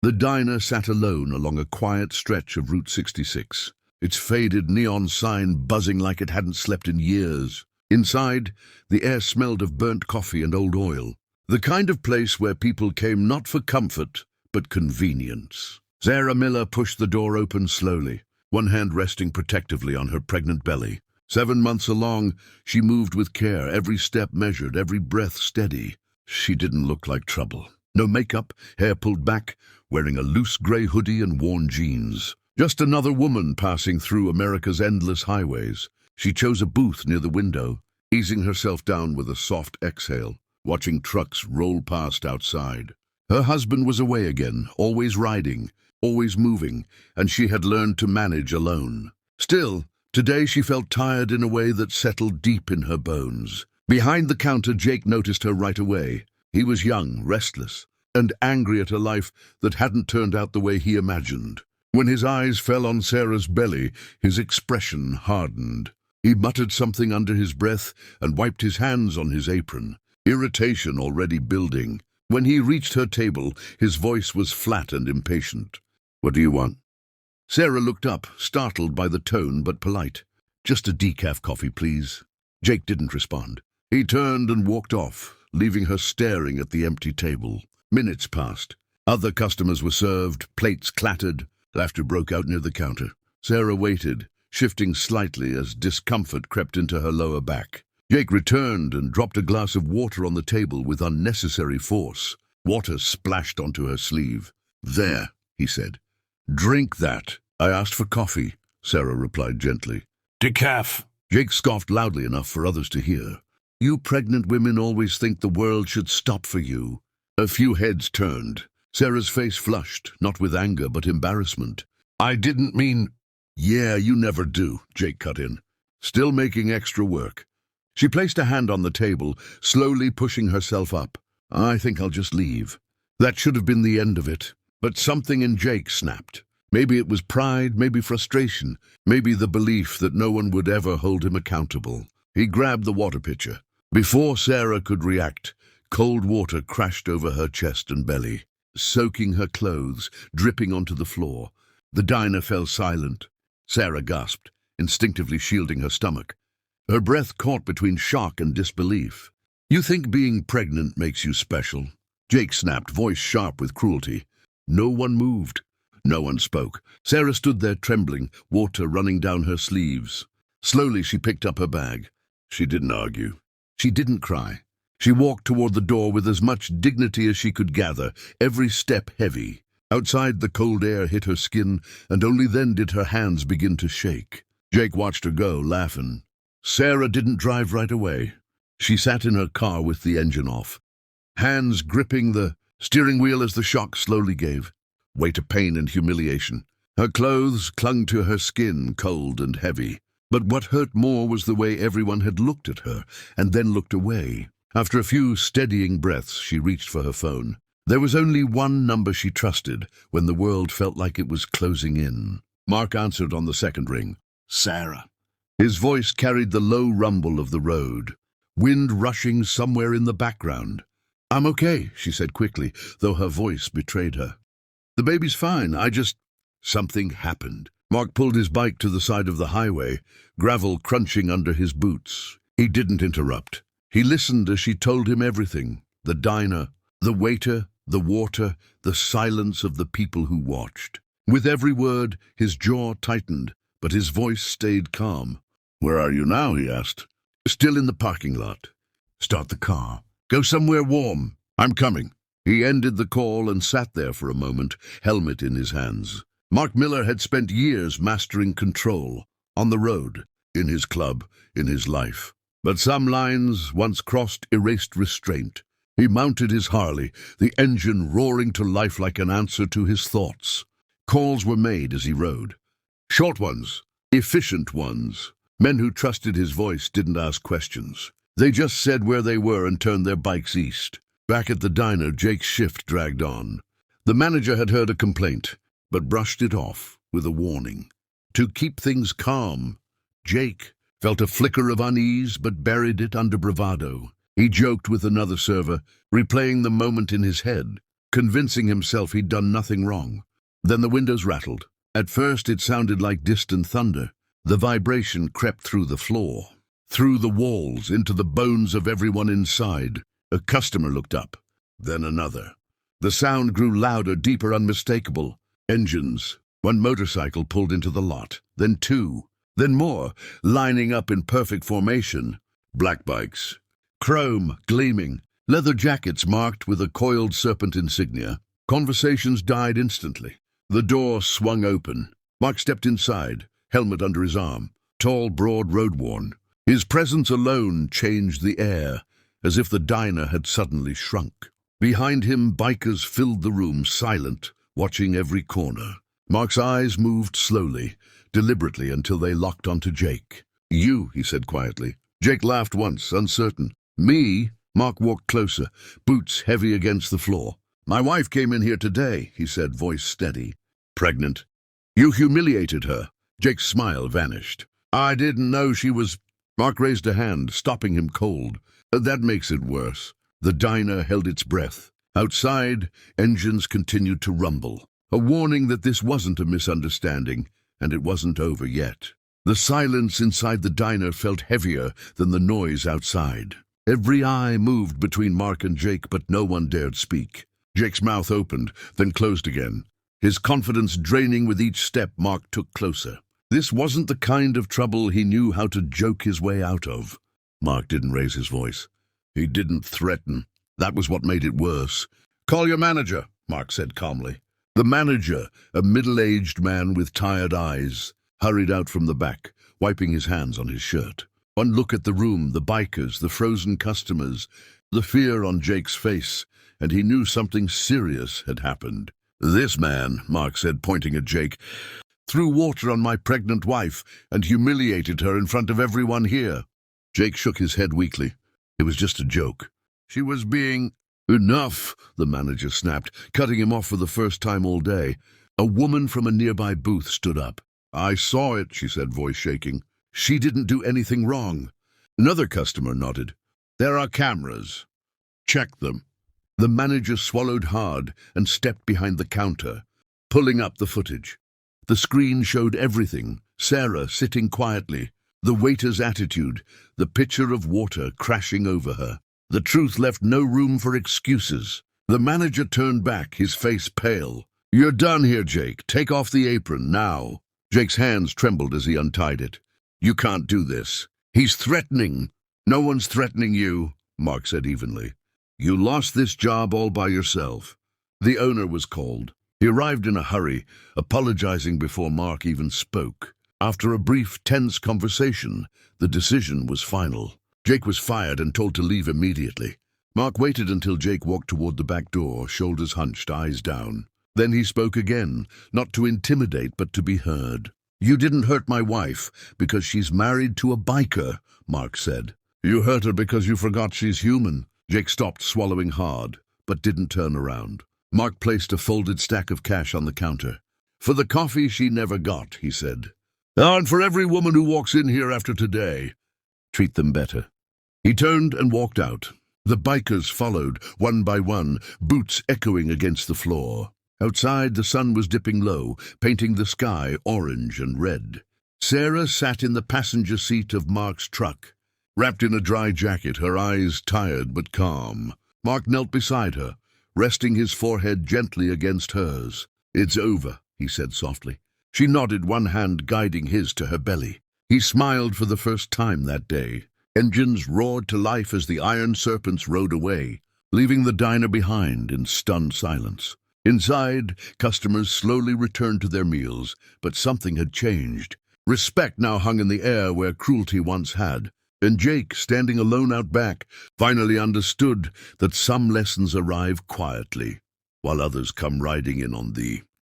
The diner sat alone along a quiet stretch of Route 66, its faded neon sign buzzing like it hadn't slept in years. Inside, the air smelled of burnt coffee and old oil, the kind of place where people came not for comfort, but convenience. Sarah Miller pushed the door open slowly, one hand resting protectively on her pregnant belly. 7 months along, she moved with care, every step measured, every breath steady. She didn't look like trouble. No makeup, hair pulled back, wearing a loose gray hoodie and worn jeans. Just another woman passing through America's endless highways. She chose a booth near the window, easing herself down with a soft exhale, watching trucks roll past outside. Her husband was away again, always riding, always moving, and she had learned to manage alone. Still, today she felt tired in a way that settled deep in her bones. Behind the counter, Jake noticed her right away. He was young, restless, and angry at a life that hadn't turned out the way he imagined. When his eyes fell on Sarah's belly, his expression hardened. He muttered something under his breath and wiped his hands on his apron, irritation already building. When he reached her table, his voice was flat and impatient. "What do you want?" Sarah looked up, startled by the tone but polite. "Just a decaf coffee, please." Jake didn't respond. He turned and walked off, leaving her staring at the empty table. Minutes passed. Other customers were served, plates clattered. Laughter broke out near the counter. Sarah waited, shifting slightly as discomfort crept into her lower back. Jake returned and dropped a glass of water on the table with unnecessary force. Water splashed onto her sleeve. "There," he said. "Drink that." "I asked for coffee," Sarah replied gently. Decaf. Jake scoffed loudly enough for others to hear. "You pregnant women always think the world should stop for you." A few heads turned. Sarah's face flushed, not with anger but embarrassment. "I didn't mean—" "Yeah, you never do," Jake cut in. "Still making extra work." She placed a hand on the table, slowly pushing herself up. "I think I'll just leave." That should have been the end of it. But something in Jake snapped. Maybe it was pride, maybe frustration, maybe the belief that no one would ever hold him accountable. He grabbed the water pitcher. Before Sarah could react, cold water crashed over her chest and belly, soaking her clothes, dripping onto the floor. The diner fell silent. Sarah gasped, instinctively shielding her stomach. Her breath caught between shock and disbelief. "You think being pregnant makes you special?" Jake snapped, voice sharp with cruelty. No one moved. No one spoke. Sarah stood there trembling, water running down her sleeves. Slowly she picked up her bag. She didn't argue. She didn't cry. She walked toward the door with as much dignity as she could gather, every step heavy. Outside, the cold air hit her skin, and only then did her hands begin to shake. Jake watched her go, laughing. Sarah didn't drive right away. She sat in her car with the engine off, hands gripping the steering wheel as the shock slowly gave, weight of pain and humiliation. Her clothes clung to her skin, cold and heavy. But what hurt more was the way everyone had looked at her, and then looked away. After a few steadying breaths, she reached for her phone. There was only one number she trusted when the world felt like it was closing in. Mark answered on the second ring. "Sarah." His voice carried the low rumble of the road, wind rushing somewhere in the background. "I'm okay," she said quickly, though her voice betrayed her. "The baby's fine, Something happened. Mark pulled his bike to the side of the highway, gravel crunching under his boots. He didn't interrupt. He listened as she told him everything. The diner, the waiter, the water, the silence of the people who watched. With every word, his jaw tightened, but his voice stayed calm. "Where are you now?" he asked. "Still in the parking lot." "Start the car. Go somewhere warm." "I'm coming." He ended the call and sat there for a moment, helmet in his hands. Mark Miller had spent years mastering control, on the road, in his club, in his life. But some lines, once crossed, erased restraint. He mounted his Harley, the engine roaring to life like an answer to his thoughts. Calls were made as he rode. Short ones, efficient ones. Men who trusted his voice didn't ask questions. They just said where they were and turned their bikes east. Back at the diner, Jake's shift dragged on. The manager had heard a complaint, but brushed it off with a warning. To keep things calm, Jake felt a flicker of unease but buried it under bravado. He joked with another server, replaying the moment in his head. convincing himself he'd done nothing wrong. Then the windows rattled. At first it sounded like distant thunder. The vibration crept through the floor, through the walls, into the bones of everyone inside. A customer looked up, then another. The sound grew louder, deeper, unmistakable. Engines. One motorcycle pulled into the lot, then two, then more, lining up in perfect formation. Black bikes. Chrome, gleaming. Leather jackets marked with a coiled serpent insignia. Conversations died instantly. The door swung open. Mark stepped inside, helmet under his arm, tall, broad, road-worn. His presence alone changed the air, as if the diner had suddenly shrunk. Behind him, bikers filled the room, silent, watching every corner. Mark's eyes moved slowly, deliberately, until they locked onto Jake. "You," he said quietly. Jake laughed once, uncertain. "Me?" Mark walked closer, boots heavy against the floor. "My wife came in here today," he said, voice steady. "Pregnant? You humiliated her." Jake's smile vanished. "I didn't know she was—" Mark raised a hand, stopping him cold. "That makes it worse." The diner held its breath. Outside, engines continued to rumble. A warning that this wasn't a misunderstanding, and it wasn't over yet. The silence inside the diner felt heavier than the noise outside. Every eye moved between Mark and Jake, but no one dared speak. Jake's mouth opened, then closed again. His confidence draining with each step, Mark took closer. This wasn't the kind of trouble he knew how to joke his way out of. Mark didn't raise his voice. He didn't threaten. That was what made it worse. "Call your manager," Mark said calmly. The manager, a middle-aged man with tired eyes, hurried out from the back, wiping his hands on his shirt. One look at the room, the bikers, the frozen customers, the fear on Jake's face, and he knew something serious had happened. "This man," Mark said, pointing at Jake, "threw water on my pregnant wife and humiliated her in front of everyone here." Jake shook his head weakly. It was just a joke. She was being— "Enough," the manager snapped, cutting him off for the first time all day. A woman from a nearby booth stood up. "I saw it," she said, voice shaking. "She didn't do anything wrong." Another customer nodded. "There are cameras. Check them." The manager swallowed hard and stepped behind the counter, pulling up the footage. The screen showed everything. Sarah sitting quietly, the waiter's attitude, the pitcher of water crashing over her. The truth left no room for excuses. The manager turned back, his face pale. "You're done here, Jake. Take off the apron, now." Jake's hands trembled as he untied it. "You can't do this. He's threatening." "No one's threatening you," Mark said evenly. "You lost this job all by yourself." The owner was called. He arrived in a hurry, apologizing before Mark even spoke. After a brief, tense conversation, the decision was final. Jake was fired and told to leave immediately. Mark waited until Jake walked toward the back door, shoulders hunched, eyes down. Then he spoke again, not to intimidate but to be heard. "You didn't hurt my wife because she's married to a biker," Mark said. "You hurt her because you forgot she's human." Jake stopped, swallowing hard, but didn't turn around. Mark placed a folded stack of cash on the counter. "For the coffee she never got," he said. "And for every woman who walks in here after today, treat them better." He turned and walked out. The bikers followed, one by one, boots echoing against the floor. Outside, the sun was dipping low, painting the sky orange and red. Sarah sat in the passenger seat of Mark's truck, wrapped in a dry jacket, her eyes tired but calm. Mark knelt beside her, resting his forehead gently against hers. "It's over," he said softly. She nodded, one hand guiding his to her belly. He smiled for the first time that day. Engines roared to life as the iron serpents rode away, leaving the diner behind in stunned silence. Inside, customers slowly returned to their meals, but something had changed. Respect now hung in the air where cruelty once had, and Jake, standing alone out back, finally understood that some lessons arrive quietly, while others come riding in on thee.